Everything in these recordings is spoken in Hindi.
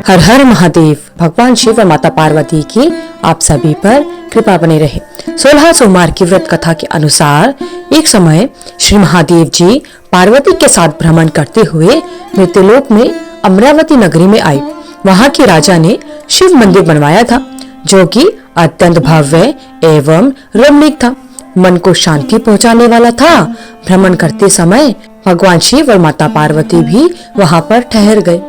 हर हर महादेव। भगवान शिव और माता पार्वती की आप सभी पर कृपा बनी रहे। 16 सोमवार की व्रत कथा के अनुसार एक समय श्री महादेव जी पार्वती के साथ भ्रमण करते हुए मृत्युलोक में अमरावती नगरी में आए। वहां के राजा ने शिव मंदिर बनवाया था जो कि अत्यंत भव्य एवं रमणीक था, मन को शांति पहुंचाने वाला था। भ्रमण करते समय भगवान शिव और माता पार्वती भी वहां पर ठहर गए।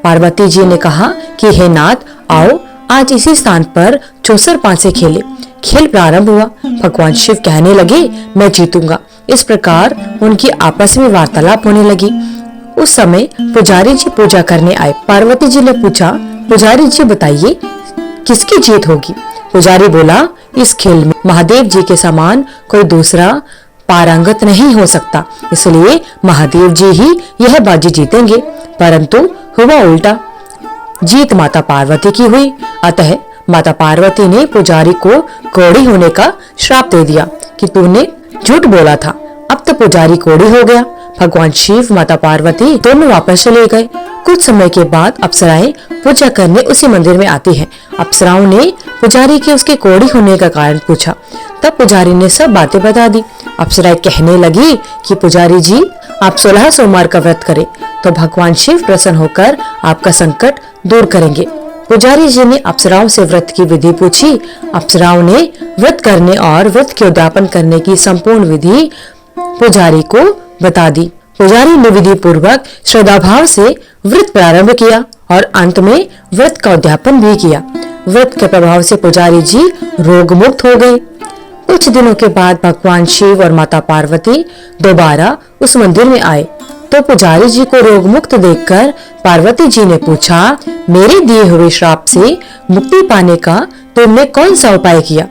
पार्वती जी ने कहा कि हे नाथ, आओ आज इसी स्थान पर चौसर पांसे खेले। खेल प्रारंभ हुआ। भगवान शिव कहने लगे, मैं जीतूंगा। इस प्रकार उनकी आपस में वार्तालाप होने लगी। उस समय पुजारी जी पूजा करने आए। पार्वती जी ने पूछा, पुजारी जी बताइए किसकी जीत होगी? पुजारी बोला, इस खेल में महादेव जी के समान कोई दूसरा पारंगत नहीं हो सकता, इसलिए महादेव जी ही यह बाजी जीतेंगे। परंतु हुआ उल्टा, जीत माता पार्वती की हुई। अतः माता पार्वती ने पुजारी को कोढ़ी होने का श्राप दे दिया कि तूने झूठ बोला था। अब तो पुजारी कोढ़ी हो गया। भगवान शिव माता पार्वती दोनों वापस चले गए। कुछ समय के बाद अप्सराएं पूजा करने उसी मंदिर में आती हैं। अप्सराओं ने पुजारी के उसके कोढ़ी होने का कारण पूछा। तब पुजारी ने सब बातें बता दी। अप्सराएं कहने लगी कि पुजारी जी, आप 16 सोमवार का व्रत करें तो भगवान शिव प्रसन्न होकर आपका संकट दूर करेंगे। पुजारी जी ने अप्सराओं से व्रत की विधि पूछी। अप्सराओं ने व्रत करने और व्रत के उद्यापन करने की संपूर्ण विधि पुजारी को बता दी। पुजारी ने विधि पूर्वक श्रद्धा भाव से व्रत प्रारंभ किया और अंत में व्रत का उद्यापन भी किया। व्रत के प्रभाव से पुजारी जी रोग मुक्त हो गए। कुछ दिनों के बाद भगवान शिव और माता पार्वती दोबारा उस मंदिर में आए तो पुजारी जी को रोग मुक्त देखकर पार्वती जी ने पूछा, मेरे दिए हुए श्राप से मुक्ति पाने का तुमने कौन सा उपाय किया?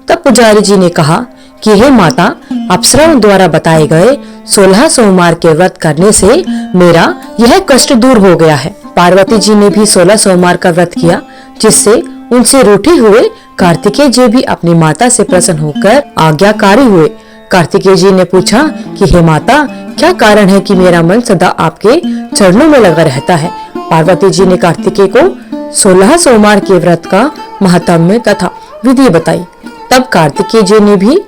तब पुजारी जी ने कहा कि हे माता, अप्सराओं द्वारा बताए गए 16 सोमवार के व्रत करने से मेरा यह कष्ट दूर हो गया है। पार्वती जी ने भी 16 सोमवार का व्रत किया, जिससे उनसे रूठे हुए कार्तिकेय जी भी अपनी माता से प्रसन्न होकर आज्ञाकारी हुए। कार्तिकेय जी ने पूछा कि हे माता, क्या कारण है कि मेरा मन सदा आपके चरणों में लगा रहता है? पार्वती जी ने कार्तिकेय को 16 सोमवार के व्रत का महात्म्य तथा विधि बताई। तब कार्तिकेय जी ने भी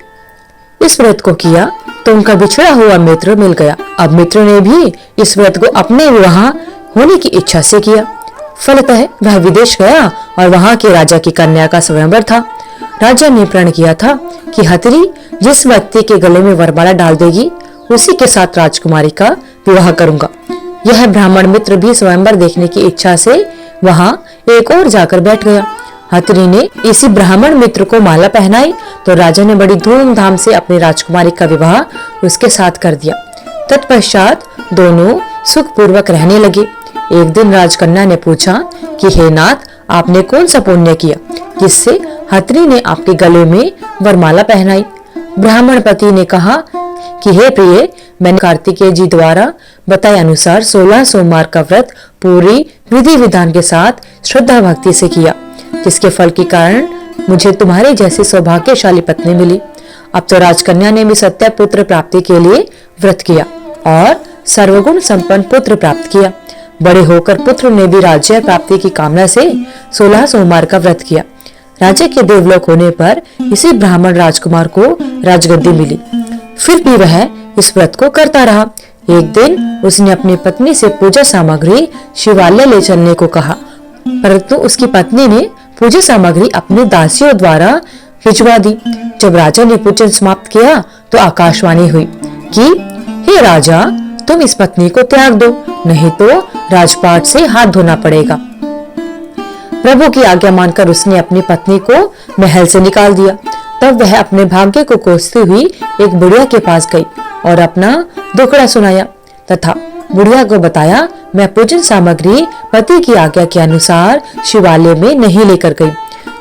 इस व्रत को किया तो उनका बिछड़ा हुआ मित्र मिल गया। अब मित्र ने भी इस व्रत को अपने विवाह होने की इच्छा से किया। फलतः वह विदेश गया और वहां के राजा की कन्या का स्वयंवर था। राजा ने प्रण किया था कि हथरी जिस व्यक्ति के गले में वरमाला डाल देगी उसी के साथ राजकुमारी का विवाह करूंगा। यह ब्राह्मण मित्र भी स्वयंवर देखने की इच्छा से वहां एक और जाकर बैठ गया। हथरी ने इसी ब्राह्मण मित्र को माला पहनाई तो राजा ने बड़ी धूमधाम से अपनी राजकुमारी का विवाह उसके साथ कर दिया। तत्पश्चात दोनों सुखपूर्वक रहने लगे। एक दिन राजकन्या ने पूछा कि हे नाथ, आपने कौन सा पुण्य किया जिससे हथरी ने आपके गले में वरमाला पहनाई? ब्राह्मण पति ने कहा कि हे प्रिय, मैंने कार्तिकेय जी द्वारा बताए अनुसार 16 सोमवार का व्रत पूरी विधि विधान के साथ श्रद्धा भक्ति से किया, जिसके फल के कारण मुझे तुम्हारे जैसी सौभाग्यशाली पत्नी मिली। अब तो राजकन्या ने भी सत्य पुत्र प्राप्ति के लिए व्रत किया और सर्वगुण संपन्न पुत्र प्राप्त किया। बड़े होकर पुत्र ने भी राज्य प्राप्ति की कामना से 16 सोमवार का व्रत किया। राजा के देवलोक होने पर इसी ब्राह्मण राजकुमार को राजगद्दी मिली। फिर भी वह इस व्रत को करता रहा। एक दिन उसने अपनी पत्नी से पूजा सामग्री शिवालय ले चलने को कहा, परंतु उसकी पत्नी ने पूजा सामग्री अपनी दासियों द्वारा भिजवा दी। जब राजा ने पूजन समाप्त किया तो आकाशवाणी हुई कि हे राजा, तुम इस पत्नी को त्याग दो, नहीं तो राजपाट से हाथ धोना पड़ेगा। प्रभु की आज्ञा मानकर उसने अपनी पत्नी को महल से निकाल दिया। तब वह अपने भाग्य को कोसती हुई एक बुढ़िया के पास गई और अपना दुखड़ा सुनाया तथा बुढ़िया को बताया, मैं पूजन सामग्री पति की आज्ञा के अनुसार शिवालय में नहीं लेकर गई,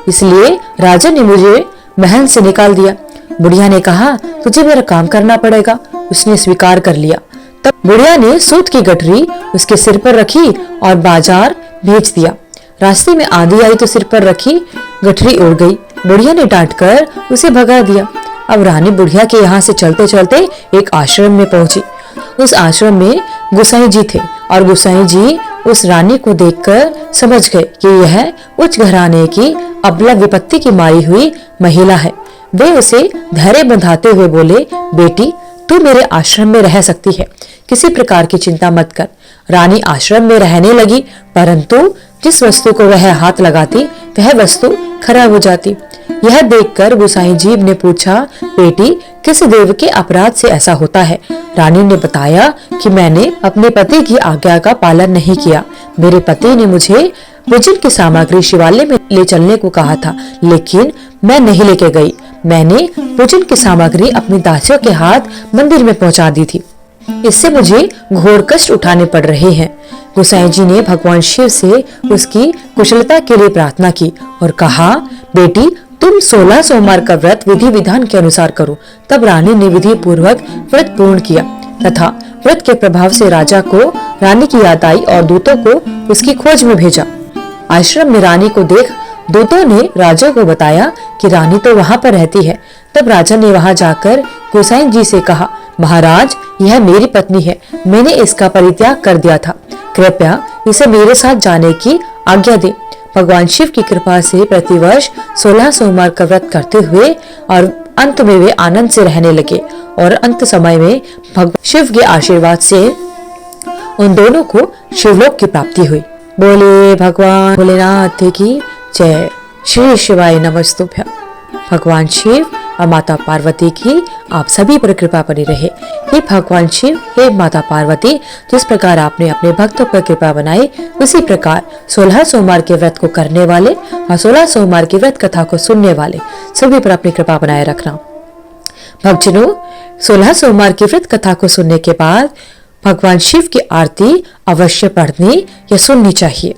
इसलिए राजा ने मुझे महल से निकाल दिया। बुढ़िया ने कहा, तुझे मेरा काम करना पड़ेगा। उसने स्वीकार कर लिया। तब बुढ़िया ने सूत की गठरी उसके सिर पर रखी और बाजार भेज दिया। रास्ते में आंधी आई तो सिर पर रखी गठरी उड़ गई। बुढ़िया ने डांटकर उसे भगा दिया। अब रानी बुढ़िया के यहाँ से चलते चलते एक आश्रम में पहुंची। उस आश्रम में गोसाई जी थे और गोसाई जी उस रानी को देखकर समझ गए कि यह उच्च घराने की अबला विपत्ति की मारी हुई महिला है। वे उसे धैर्य बंधाते हुए बोले, बेटी तू मेरे आश्रम में रह सकती है, किसी प्रकार की चिंता मत कर। रानी आश्रम में रहने लगी, परंतु जिस वस्तु को वह हाथ लगाती वह वस्तु खराब हो जाती। यह देखकर गोसाई जी ने पूछा, बेटी किस देव के अपराध से ऐसा होता है? रानी ने बताया कि मैंने अपने पति की आज्ञा का पालन नहीं किया। मेरे पति ने मुझे पूजन की सामग्री शिवालय में ले चलने को कहा था, लेकिन मैं नहीं लेके गई। मैंने पूजन की सामग्री अपनी दासियों के हाथ मंदिर में पहुंचा दी थी। इससे मुझे घोर कष्ट उठाने पड़ रहे हैं। गोसाई जी ने भगवान शिव से उसकी कुशलता के लिए प्रार्थना की और कहा, बेटी तुम 16 सोमवार का व्रत विधि विधान के अनुसार करो। तब रानी ने विधि पूर्वक व्रत पूर्ण किया तथा व्रत के प्रभाव से राजा को रानी की याद आई और दूतों को उसकी खोज में भेजा। आश्रम में रानी को देख दूतों ने राजा को बताया कि रानी तो वहां पर रहती है। तब राजा ने वहां जाकर गोसाई जी से कहा, महाराज यह मेरी पत्नी है, मैंने इसका परित्याग कर दिया था, कृपया इसे मेरे साथ जाने की आज्ञा दे। भगवान शिव की कृपा से प्रतिवर्ष 16 सोमवार का व्रत करते हुए और अंत में वे आनंद से रहने लगे और अंत समय में भगवान शिव के आशीर्वाद से उन दोनों को शिवलोक की प्राप्ति हुई। बोले भगवान भोलेनाथ की जय। श्री शिवाय नमस्तुभ्यं। भगवान शिव और माता पार्वती की आप सभी पर कृपा बनी रहे। हे भगवान शिव, हे माता पार्वती, जिस प्रकार आपने अपने भक्तों पर कृपा बनाई, उसी प्रकार 16 सोमवार के व्रत को करने वाले और 16 सोमवार की व्रत कथा को सुनने वाले सभी पर अपनी कृपा बनाए रखना। भक्तजनों, 16 सोमवार की व्रत कथा को सुनने के बाद भगवान शिव की आरती अवश्य पढ़नी या सुननी चाहिए।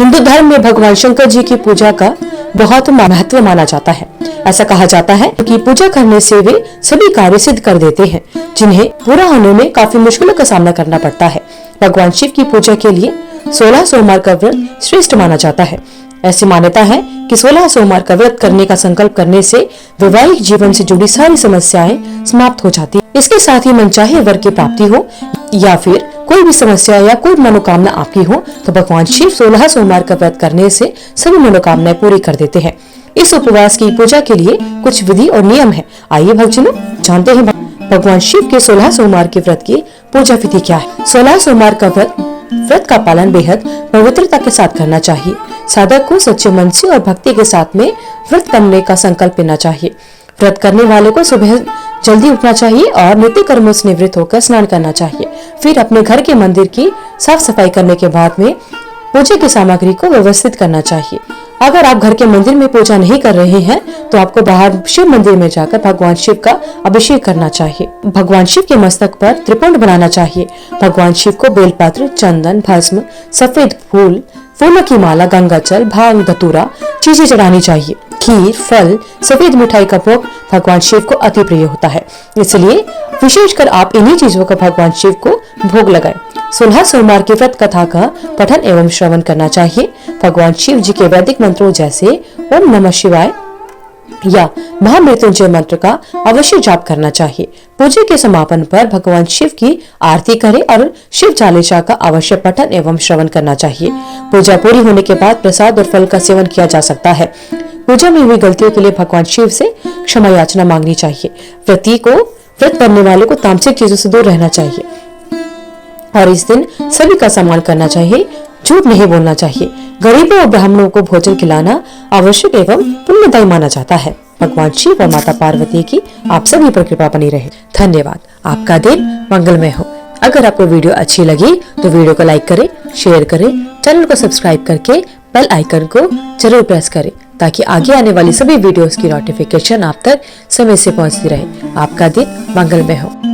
हिंदू धर्म में भगवान शंकर जी की पूजा का बहुत महत्व माना जाता है। ऐसा कहा जाता है कि पूजा करने से वे सभी कार्य सिद्ध कर देते हैं, जिन्हें पूरा होने में काफी मुश्किलों का सामना करना पड़ता है। भगवान शिव की पूजा के लिए 16 सोमवार का व्रत श्रेष्ठ माना जाता है। ऐसी मान्यता है कि 16 सोमवार का व्रत करने का संकल्प करने से वैवाहिक जीवन से जुड़ी सारी समस्याएं समाप्त हो जाती। इसके साथ ही मनचाहे वर की प्राप्ति हो या फिर कोई भी समस्या या कोई मनोकामना आपकी हो तो भगवान शिव 16 सोमवार का व्रत करने से सभी मनोकामनाएं पूरी कर देते हैं। इस उपवास की पूजा के लिए कुछ विधि और नियम है। आइए भक्तजनों जानते हैं भगवान शिव के 16 सोमवार के व्रत की पूजा विधि क्या है। 16 सोमवार का व्रत का पालन बेहद पवित्रता के साथ करना चाहिए। साधक को सच्चे मन से और भक्ति के साथ में व्रत करने का संकल्प लेना चाहिए। व्रत करने वाले को सुबह जल्दी उठना चाहिए और नित्य कर्मों से निवृत्त होकर स्नान करना चाहिए। फिर अपने घर के मंदिर की साफ सफाई करने के बाद में पूजा की सामग्री को व्यवस्थित करना चाहिए। अगर आप घर के मंदिर में पूजा नहीं कर रहे हैं तो आपको बाहर शिव मंदिर में जाकर भगवान शिव का अभिषेक करना चाहिए। भगवान शिव के मस्तक पर त्रिपुंड बनाना चाहिए। भगवान शिव को बेलपत्र, चंदन, भस्म, सफेद फूल, फूलों की माला, गंगाजल, भांग, धतूरा चीजें चढ़ानी चाहिए। खीर, फल, सफेद मिठाई का भोग भगवान शिव को अति प्रिय होता है, इसलिए विशेषकर आप इन्हीं चीजों का भगवान शिव को भोग लगाएं। 16 सोमवार की व्रत कथा का पठन एवं श्रवण करना चाहिए। भगवान शिव जी के वैदिक मंत्रों जैसे ओम नमः शिवाय या महामृत्युंजय मंत्र का अवश्य जाप करना चाहिए। पूजा के समापन पर भगवान शिव की आरती करें और शिव चालीसा का अवश्य पठन एवं श्रवण करना चाहिए। पूजा पूरी होने के बाद प्रसाद और फल का सेवन किया जा सकता है। पूजा में हुई गलतियों के लिए भगवान शिव से क्षमा याचना मांगनी चाहिए। व्रत करने वाले को तामसिक चीजों से दूर रहना चाहिए और इस दिन सभी का सम्मान करना चाहिए। झूठ नहीं बोलना चाहिए। गरीबों और ब्राह्मणों को भोजन खिलाना आवश्यक एवं पुण्यदायी माना जाता है। भगवान शिव और माता पार्वती की आप सभी पर कृपा बनी रहे। धन्यवाद। आपका दिन मंगलमय हो। अगर आपको वीडियो अच्छी लगी तो वीडियो को लाइक करें, शेयर करें, चैनल को सब्सक्राइब करके बेल आइकन को जरूर प्रेस करें ताकि आगे आने वाली सभी वीडियोस की नोटिफिकेशन आप तक समय से पहुंचती रहे। आपका दिन मंगलमय हो।